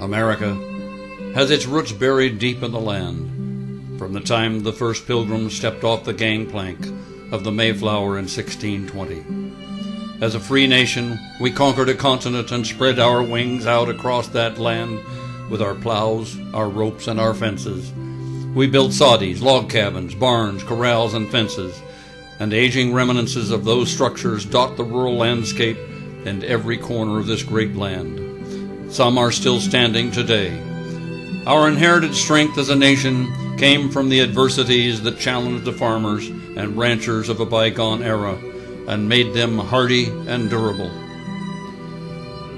America has its roots buried deep in the land, from the time the first pilgrims stepped off the gangplank of the Mayflower in 1620. As a free nation, we conquered a continent and spread our wings out across that land with our plows, our ropes, and our fences. We built soddies, log cabins, barns, corrals, and fences, and aging reminiscences of those structures dot the rural landscape and every corner of this great land. Some are still standing today. Our inherited strength as a nation came from the adversities that challenged the farmers and ranchers of a bygone era and made them hardy and durable.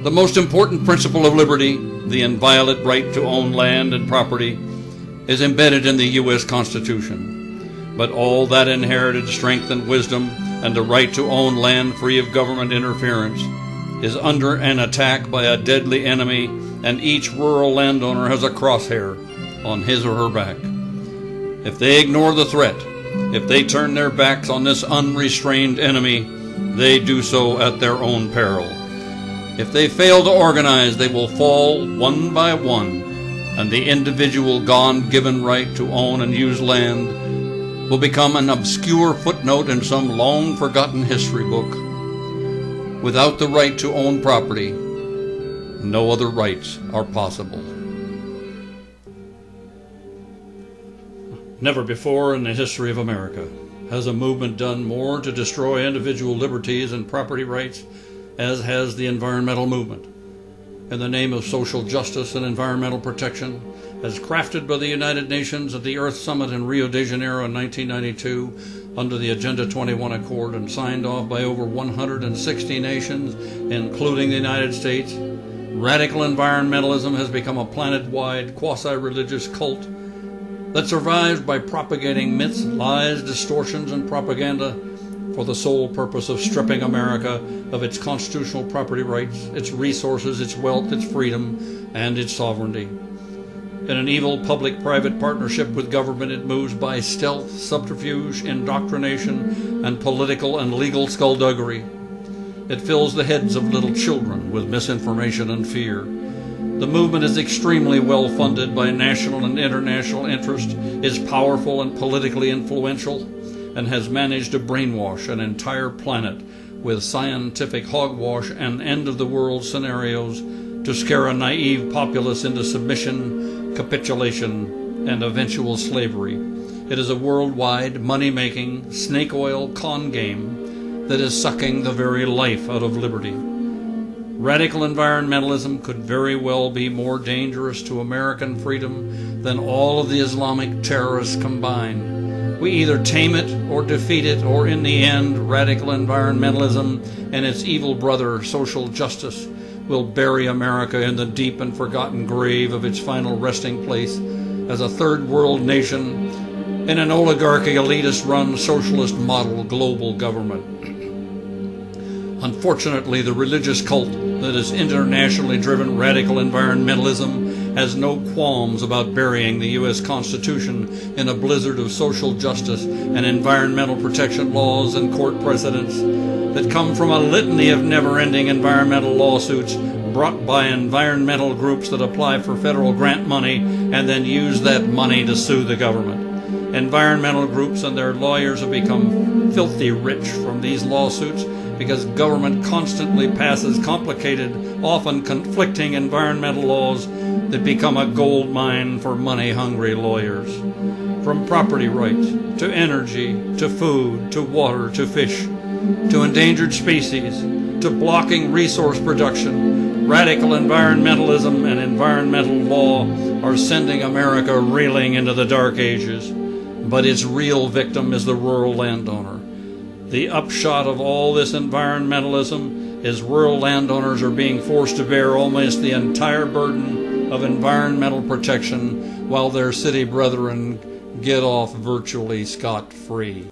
The most important principle of liberty, the inviolate right to own land and property, is embedded in the U.S. Constitution. But all that inherited strength and wisdom and the right to own land free of government interference is under an attack by a deadly enemy, and each rural landowner has a crosshair on his or her back. If they ignore the threat, if they turn their backs on this unrestrained enemy, they do so at their own peril. If they fail to organize, they will fall one by one, and the individual God-given right to own and use land will become an obscure footnote in some long-forgotten history book. Without the right to own property, no other rights are possible. Never before in the history of America has a movement done more to destroy individual liberties and property rights as has the environmental movement. In the name of social justice and environmental protection, as crafted by the United Nations at the Earth Summit in Rio de Janeiro in 1992 under the Agenda 21 Accord and signed off by over 160 nations, including the United States, radical environmentalism has become a planet-wide quasi-religious cult that survives by propagating myths, lies, distortions, and propaganda for the sole purpose of stripping America of its constitutional property rights, its resources, its wealth, its freedom, and its sovereignty. In an evil public-private partnership with government, it moves by stealth, subterfuge, indoctrination, and political and legal skullduggery. It fills the heads of little children with misinformation and fear. The movement is extremely well funded by national and international interest, is powerful and politically influential, and has managed to brainwash an entire planet with scientific hogwash and end-of-the-world scenarios to scare a naive populace into submission, capitulation, and eventual slavery. It is a worldwide, money-making, snake oil con game that is sucking the very life out of liberty. Radical environmentalism could very well be more dangerous to American freedom than all of the Islamic terrorists combined. We either tame it or defeat it, or in the end, radical environmentalism and its evil brother, social justice, will bury America in the deep and forgotten grave of its final resting place as a third world nation in an oligarchy, elitist-run, socialist model global government. Unfortunately, the religious cult that is internationally driven radical environmentalism has no qualms about burying the U.S. Constitution in a blizzard of social justice and environmental protection laws and court precedents that come from a litany of never-ending environmental lawsuits brought by environmental groups that apply for federal grant money and then use that money to sue the government. Environmental groups and their lawyers have become filthy rich from these lawsuits because government constantly passes complicated, often conflicting environmental laws that become a gold mine for money-hungry lawyers. From property rights, to energy, to food, to water, to fish, to endangered species, to blocking resource production, radical environmentalism and environmental law are sending America reeling into the dark ages. But its real victim is the rural landowner. The upshot of all this environmentalism is rural landowners are being forced to bear almost the entire burden of environmental protection while their city brethren get off virtually scot-free.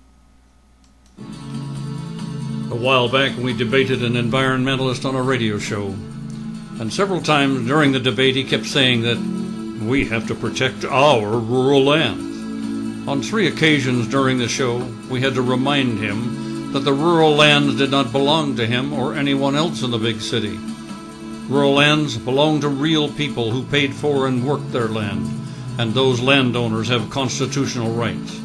A while back we debated an environmentalist on a radio show, and several times during the debate he kept saying that we have to protect our rural lands. On 3 occasions during the show, we had to remind him that the rural lands did not belong to him or anyone else in the big city. Rural lands belong to real people who paid for and worked their land, and those landowners have constitutional rights.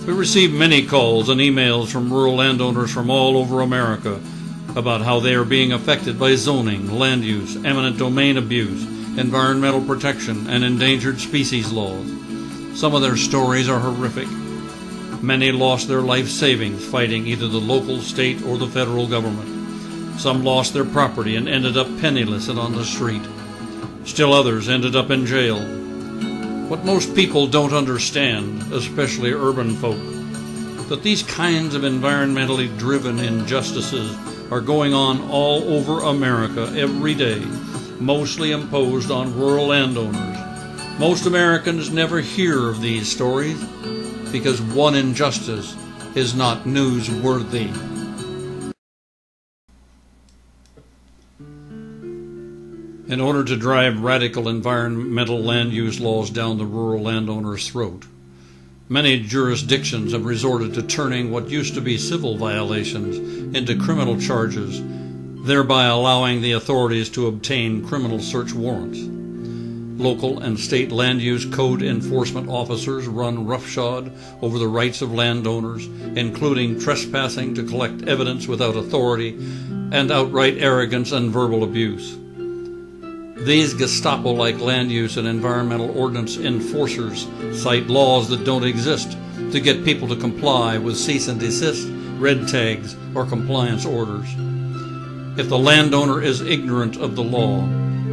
We receive many calls and emails from rural landowners from all over America about how they are being affected by zoning, land use, eminent domain abuse, environmental protection, and endangered species laws. Some of their stories are horrific. Many lost their life savings fighting either the local, state, or the federal government. Some lost their property and ended up penniless and on the street. Still others ended up in jail. What most people don't understand, especially urban folk, that these kinds of environmentally driven injustices are going on all over America every day, mostly imposed on rural landowners. Most Americans never hear of these stories because one injustice is not newsworthy. In order to drive radical environmental land use laws down the rural landowner's throat, many jurisdictions have resorted to turning what used to be civil violations into criminal charges, thereby allowing the authorities to obtain criminal search warrants. Local and state land use code enforcement officers run roughshod over the rights of landowners, including trespassing to collect evidence without authority and outright arrogance and verbal abuse. These Gestapo-like land use and environmental ordinance enforcers cite laws that don't exist to get people to comply with cease and desist, red tags, or compliance orders. If the landowner is ignorant of the law,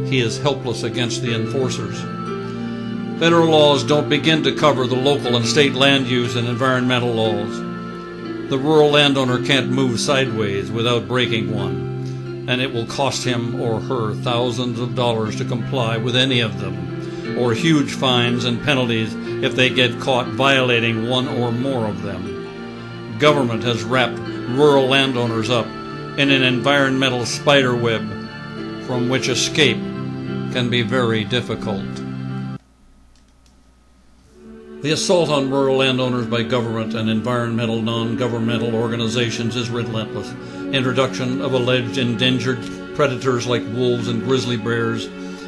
he is helpless against the enforcers. Federal laws don't begin to cover the local and state land use and environmental laws. The rural landowner can't move sideways without breaking one, and it will cost him or her thousands of dollars to comply with any of them, or huge fines and penalties if they get caught violating one or more of them. Government has wrapped rural landowners up in an environmental spider web from which escape can be very difficult. The assault on rural landowners by government and environmental non-governmental organizations is relentless. Introduction of alleged endangered predators like wolves and grizzly bears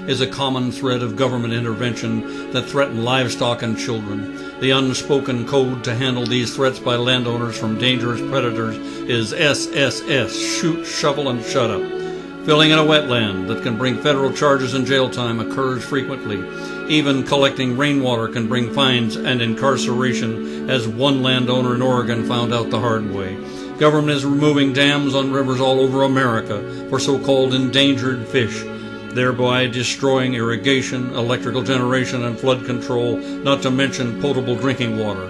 is a common thread of government intervention that threaten livestock and children. The unspoken code to handle these threats by landowners from dangerous predators is SSS, shoot, shovel, and shut up. Filling in a wetland that can bring federal charges and jail time occurs frequently. Even collecting rainwater can bring fines and incarceration, as one landowner in Oregon found out the hard way. Government is removing dams on rivers all over America for so-called endangered fish, thereby destroying irrigation, electrical generation, and flood control, not to mention potable drinking water.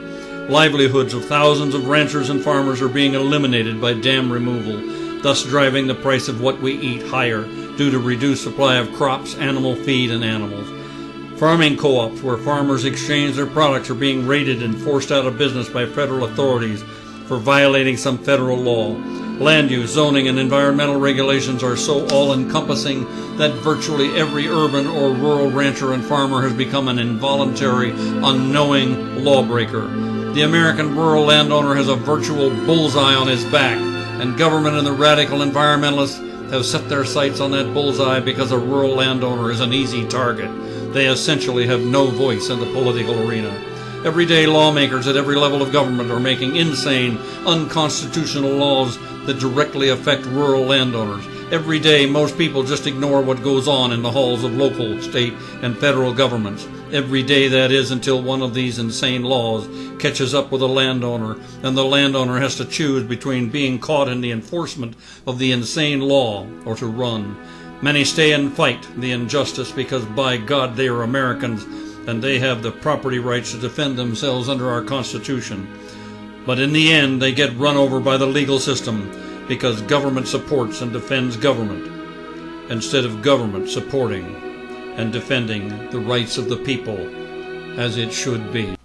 Livelihoods of thousands of ranchers and farmers are being eliminated by dam removal, thus driving the price of what we eat higher due to reduced supply of crops, animal feed, and animals. Farming co-ops where farmers exchange their products are being raided and forced out of business by federal authorities for violating some federal law. Land use, zoning, and environmental regulations are so all-encompassing that virtually every urban or rural rancher and farmer has become an involuntary, unknowing lawbreaker. The American rural landowner has a virtual bullseye on his back, and government and the radical environmentalists have set their sights on that bullseye because a rural landowner is an easy target. They essentially have no voice in the political arena. Everyday lawmakers at every level of government are making insane, unconstitutional laws that directly affect rural landowners. Every day, most people just ignore what goes on in the halls of local, state, and federal governments. Every day, that is, until one of these insane laws catches up with a landowner, and the landowner has to choose between being caught in the enforcement of the insane law or to run. Many stay and fight the injustice because, by God, they are Americans, and they have the property rights to defend themselves under our Constitution. But in the end, they get run over by the legal system because government supports and defends government, instead of government supporting and defending the rights of the people as it should be.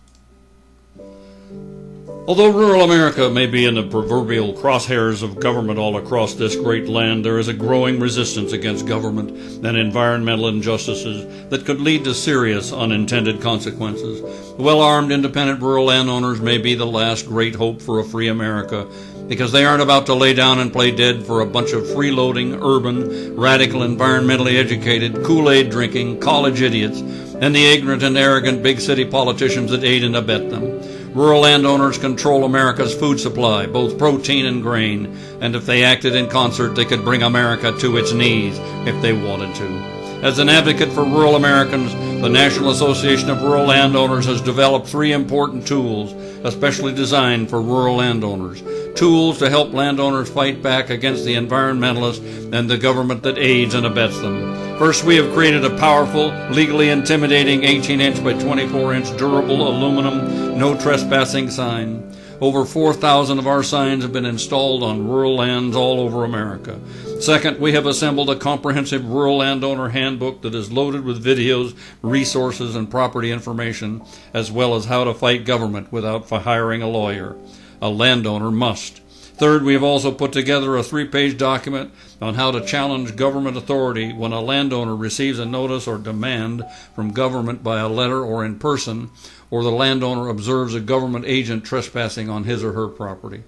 Although rural America may be in the proverbial crosshairs of government all across this great land, there is a growing resistance against government and environmental injustices that could lead to serious unintended consequences. Well-armed independent rural landowners may be the last great hope for a free America, because they aren't about to lay down and play dead for a bunch of freeloading, urban, radical, environmentally educated, Kool-Aid drinking, college idiots, and the ignorant and arrogant big city politicians that aid and abet them. Rural landowners control America's food supply, both protein and grain, and if they acted in concert, they could bring America to its knees if they wanted to. As an advocate for rural Americans, the National Association of Rural Landowners has developed 3 important tools, especially designed for rural landowners. Tools to help landowners fight back against the environmentalists and the government that aids and abets them. First, we have created a powerful, legally intimidating 18-inch by 24-inch durable aluminum no trespassing sign. Over 4,000 of our signs have been installed on rural lands all over America. Second, we have assembled a comprehensive rural landowner handbook that is loaded with videos, resources, and property information, as well as how to fight government without hiring a lawyer. A landowner must. Third, we have also put together a 3-page document on how to challenge government authority when a landowner receives a notice or demand from government by a letter or in person, or the landowner observes a government agent trespassing on his or her property.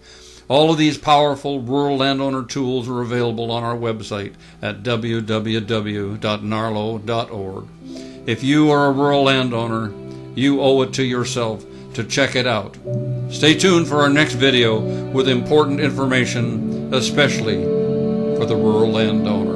All of these powerful rural landowner tools are available on our website at www.narlo.org. If you are a rural landowner, you owe it to yourself to check it out. Stay tuned for our next video with important information, especially for the rural landowner.